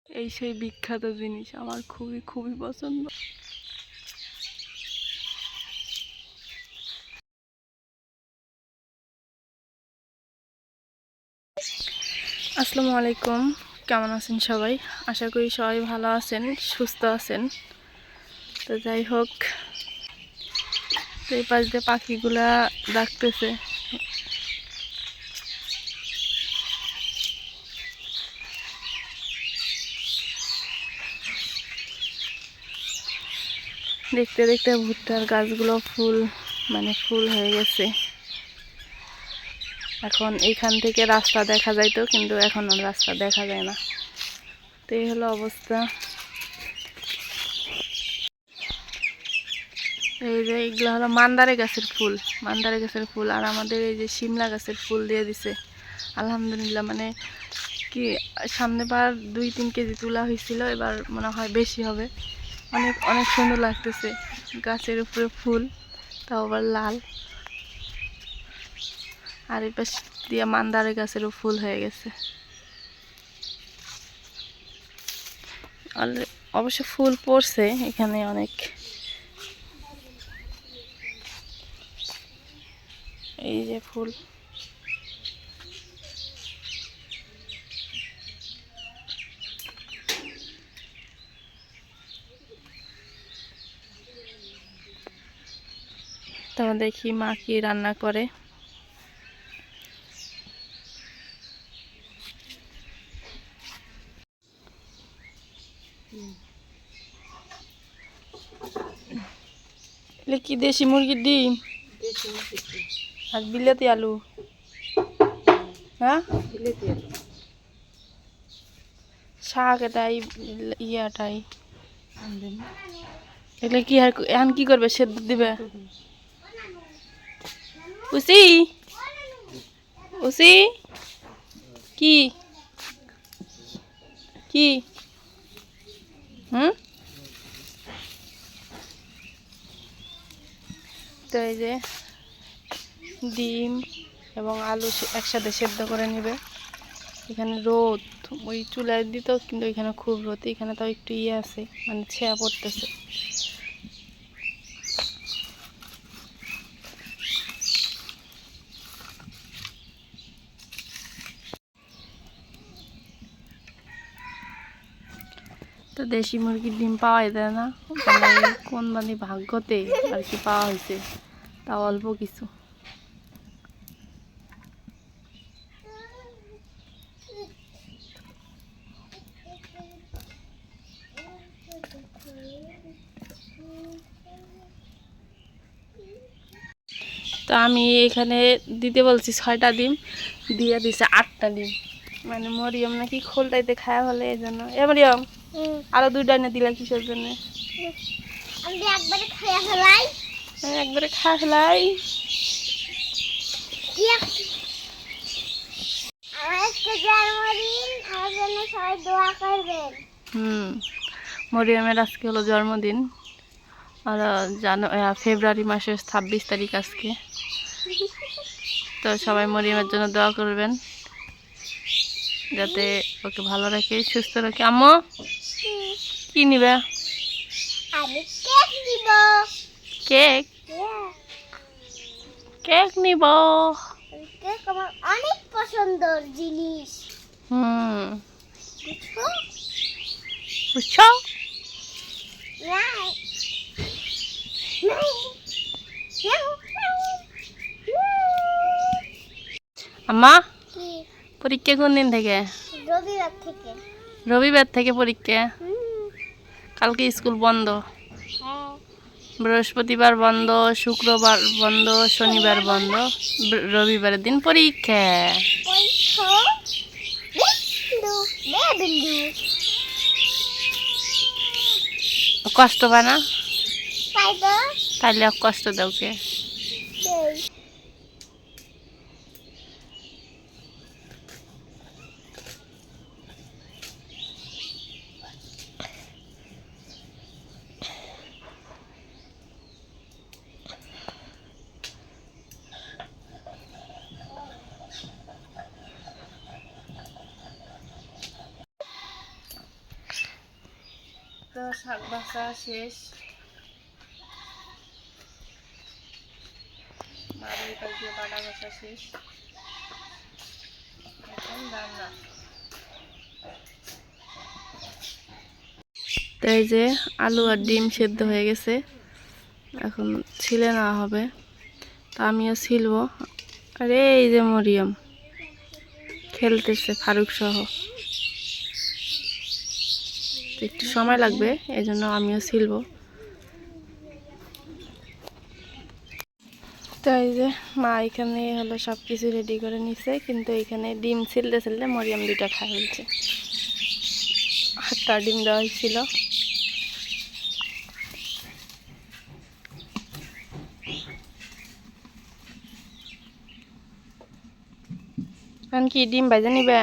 এই সেই বিখ্যাত জিনিস আমার খুবই খুবই পছন্দ। আসসালামু আলাইকুম, কেমন আছেন সবাই? আশা করি সবাই ভালো আছেন, সুস্থ আছেন। তো যাই হোক, এই পাশ দিয়ে পাখিগুলা ডাকতেছে। দেখতে দেখতে ভুট্টার গাছগুলো ফুল হয়ে গেছে। এখন এইখান থেকে রাস্তা দেখা যাইতো, কিন্তু এখন আর রাস্তা দেখা যায় না। তো এই হলো অবস্থা। এই যে এগুলো হলো মান্দারে গাছের ফুল, আর আমাদের এই যে শিমলা গাছের ফুল দিয়ে দিছে আলহামদুলিল্লাহ। মানে কি, সামনে বার 2-3 কেজি তোলা হয়েছিল, এবার মনে হয় বেশি হবে। অনেক অনেক সুন্দর লাগতেছে, গাছের উপরে ফুল, তাও আবার লাল। আর এই পাশ দিয়ে মান্দারে গাছেরও ফুল হয়ে গেছে। অবশ্য ফুল পড়ছে এখানে অনেক। এই যে ফুল, তখন দেখি মা কি রান্না করে। এগুলো কি দেশি মুরগির ডিম আর বিলাতি আলু? হ্যাঁ, শাক এটাই, ইয়াটাই। এগুলো কি আর এখন কি করবে, সেদ্ধ দিবে? উসি উসি কি কি তো এই যে ডিম এবং আলু একসাথে সেদ্ধ করে নেবে। এখানে রোদ, ওই চুলায় দিত, কিন্তু এখানে খুব রোদ। এখানে তাও একটু ইয়ে আছে, মানে ছেয়া পড়তেছে। তো দেশি মুরগির ডিম পাওয়াই যায় না, মানে কোন মানে ভাগ্যতে আর কি পাওয়া হয়েছে, তাও অল্প কিছু। তো আমি এখানে দিতে বলছি 6টা ডিম, দিয়ে দিছে 8টা ডিম। মানে মরিয়ম নাকি খোলটাইতে খায়া হলে এই জন্য। এ মরিয়ম, আরো 2টা এনে দিলা কিসের জন্য? একবারে খায়া ফেলাই। মরিয়মের আজকে হলো জন্মদিন। আর ফেব্রুয়ারি মাসের 26 তারিখ আজকে। তো সবাই মরিয়মের জন্য দোয়া করবেন, যাতে ওকে ভালো রাখে, সুস্থ রাখে। আম্মু কি নিবে? আমি কেক নিব। কেক? কেক নিব। কেক আমার অনেক পছন্দের জিনিস। বুঝছো? আম্মা, পরীক্ষা কোন দিন থেকে? রবিবার থেকে পরীক্ষা। কালকে স্কুল বন্ধ, বৃহস্পতিবার বন্ধ, শুক্রবার বন্ধ, শনিবার বন্ধ, রবিবারের দিন পরীক্ষা। কষ্ট পায় না? তাইলে কষ্ট দাও কে? তো শাক ভাজা শেষ, মার ওই পাশ দিয়ে বাটা ভাজা শেষ, এখন রান্না। তো এই যে আলু আর ডিম সেদ্ধ হয়ে গেছে, এখন ছিলে নেওয়া হবে। তা আমিও ছিলবো। আর এই যে মরিয়ম খেলতেছে ফারুক সহ, একটু সময় লাগবে, এই জন্য আমিও ছিলবো। তো এই যে মা এখানে হলো সব কিছু রেডি করে নিছে, কিন্তু এখানে ডিম ছিলতে ছিলতে মরিয়ম দুইটা খাই ফেলছে। 8টা ডিম দেওয়া হয়েছিল। এখন কি ডিম ভাজা নিবে?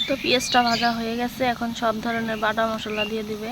তো পেঁয়াজটা ভাজা হয়ে গেছে, এখন সব ধরনের বাটা মশলা দিয়ে দিবে।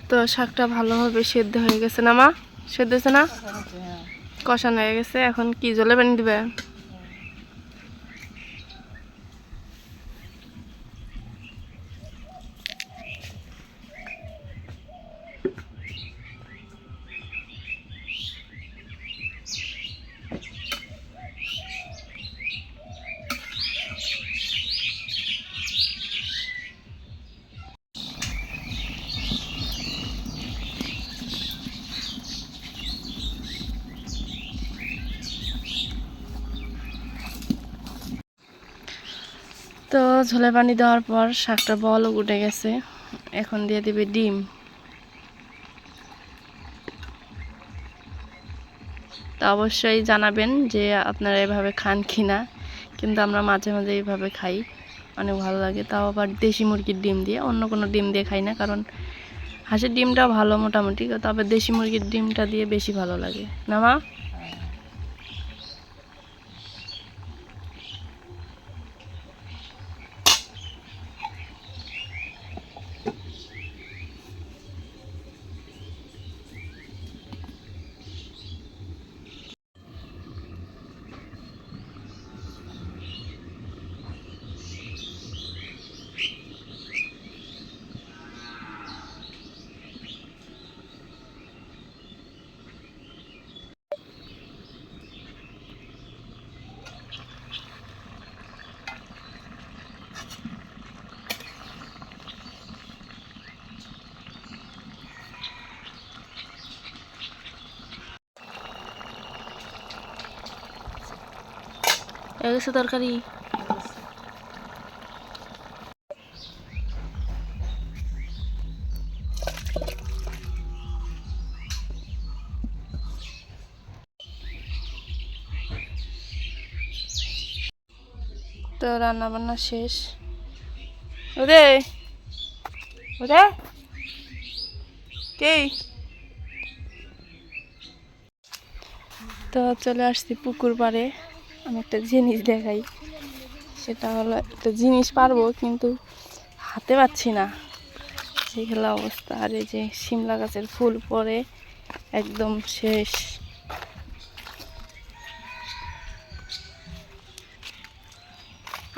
তো শাকটা ভালোভাবে সেদ্ধ হয়ে গেছে না মা? সেদ্ধ হয়েছে না? কষানো হয়ে গেছে। এখন কি জলে পানি দিবে? তো ঝোলে পানি দেওয়ার পর শাকটা বলক উঠে গেছে। এখন দিয়ে দিবে ডিম। তো অবশ্যই জানাবেন যে আপনারা এভাবে খান কি না, কিন্তু আমরা মাঝে মাঝে এইভাবে খাই, অনেক ভালো লাগে। তাও আবার দেশি মুরগির ডিম দিয়ে, অন্য কোনো ডিম দিয়ে খাই না, কারণ হাঁসের ডিমটা ভালো মোটামুটি, তবে দেশি মুরগির ডিমটা দিয়ে বেশি ভালো লাগে না মা? এগেছে তরকারি। তো রান্না বান্না শেষ। ওরে ওরে কে? তো চলে আসছি পুকুর পাড়ে। আমি একটা জিনিস দেখাই, সেটা হলো একটা জিনিস পারবো কিন্তু হাতে পাচ্ছি না, সেই খেলা অবস্থা। আর এই যে শিমলা গাছের ফুল পরে একদম শেষ।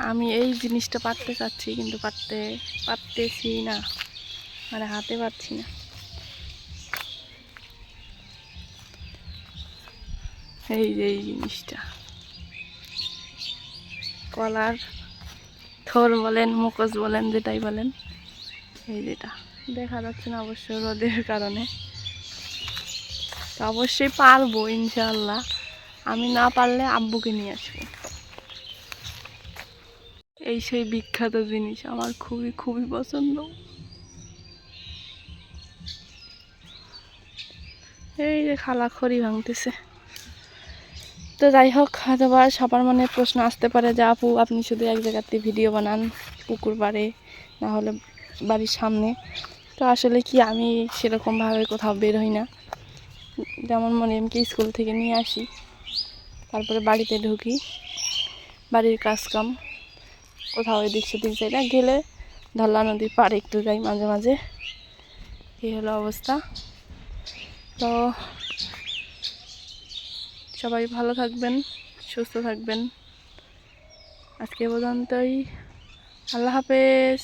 আমি এই জিনিসটা পারতে চাচ্ছি কিন্তু পারতেছি না, মানে হাতে পাচ্ছি না। এই যে এই জিনিসটা, কলার থোর বলেন, মুখোশ বলেন, যেটাই বলেন, এই যেটা দেখা যাচ্ছে না অবশ্য রোদের কারণে। তো অবশ্যই পারবো ইনশাআল্লাহ, আমি না পারলে আব্বুকে নিয়ে আসবো। এই সেই বিখ্যাত জিনিস, আমার খুবই খুবই পছন্দ। এই যে খালা খড়ি ভাঙতেছে। তো যাই হোক, হয়তো বা সবার মনে প্রশ্ন আসতে পারে যে আপু আপনি শুধু এক জায়গাতে ভিডিও বানান, পুকুর পাড়ে না হলে বাড়ির সামনে। তো আসলে কি, আমি সেরকমভাবে কোথাও বের হই না। যেমন মরিয়মকে স্কুল থেকে নিয়ে আসি, তারপরে বাড়িতে ঢুকি, বাড়ির কাজকাম, কোথাও এদিক সেদিক যাই না, গেলে ধল্লা নদীর পাড়ে একটু যাই মাঝে মাঝে। এই হলো অবস্থা। তো সবাই ভালো থাকবেন, সুস্থ থাকবেন। আজকে পর্যন্তই। আল্লাহ হাফেজ।